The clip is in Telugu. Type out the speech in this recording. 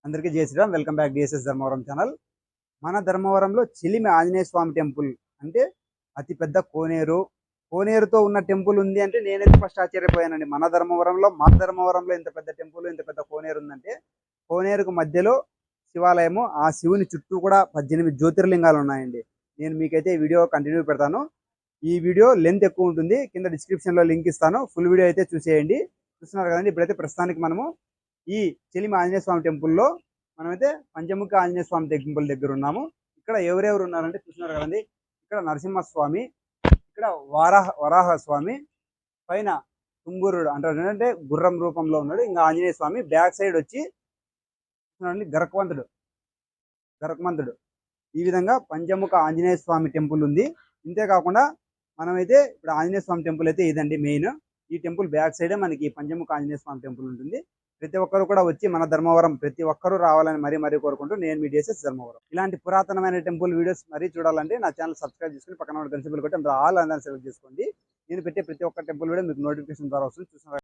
అందరికీ జై Shriram. Welcome back DSS Dharmavaram channel. మన ధర్మవరంలో చిలిమి ఆంజనేయ స్వామి టెంపుల్ అంటే అతిపెద్ద కోనేరుతో ఉన్న టెంపుల్ ఉంది అంటే నేనైతే ఫస్ట్ ఆశ్చర్యపోయానండి. మన ధర్మవరంలో ఇంత పెద్ద టెంపుల్, ఇంత పెద్ద కోనేరు ఉందంటే, కోనేరుకు మధ్యలో శివాలయము, ఆ శివుని చుట్టూ కూడా 18 జ్యోతిర్లింగాలు ఉన్నాయండి. నేను మీకైతే ఈ వీడియో కంటిన్యూ పెడతాను. ఈ వీడియో లెంత్ ఎక్కువ ఉంటుంది, కింద డిస్క్రిప్షన్లో లింక్ ఇస్తాను. ఫుల్ వీడియో అయితే చూసేయండి. చూస్తున్నారు కదండి. ఇప్పుడైతే ప్రస్తుతానికి మనము ఈ చిలిమి ఆంజనేయ స్వామి టెంపుల్లో మనమైతే పంచముఖ ఆంజనేయ స్వామి టెంపుల్ దగ్గర ఉన్నాము. ఇక్కడ ఎవరెవరు ఉన్నారంటే చూస్తున్నారు కదండి. ఇక్కడ నరసింహస్వామి, ఇక్కడ వరాహ స్వామి, పైన తుంగురుడు అంటే గుర్రం రూపంలో ఉన్నాడు. ఇంకా ఆంజనేయ స్వామి బ్యాక్ సైడ్ వచ్చి గరకమంతుడు. ఈ విధంగా పంచముఖ ఆంజనేయ స్వామి టెంపుల్ ఉంది. ఇంతేకాకుండా మనమైతే ఇప్పుడు ఆంజనేయ స్వామి టెంపుల్ అయితే ఇదండి మెయిన్. ఈ టెంపుల్ బ్యాక్ సైడే మనకి పంచముఖ ఆంజనేయ స్వామి టెంపుల్ ఉంటుంది. ప్రతి ఒక్కరు కూడా వచ్చి మన ధర్మవరం ప్రతి ఒక్కరూ రావాలని మరీ కోరుకుంటూ నేను మీ డిఎస్ఎస్ ధర్మవరం. ఇలాంటి పురాతనమైన టెంపుల్ వీడియోస్ మరీ చూడాలంటే నా ఛానల్ సబ్స్క్రైబ్ చేసుకుని పక్కన గంట సింబల్ కొట్టి ఆల్ అందరిని సెలెక్ట్ చేసుకోండి. నేను పెట్టే ప్రతి ఒక్క టెంపుల్ వీడియో మీకు నోటిఫికేషన్ ద్వారా వస్తుంది. చూసిన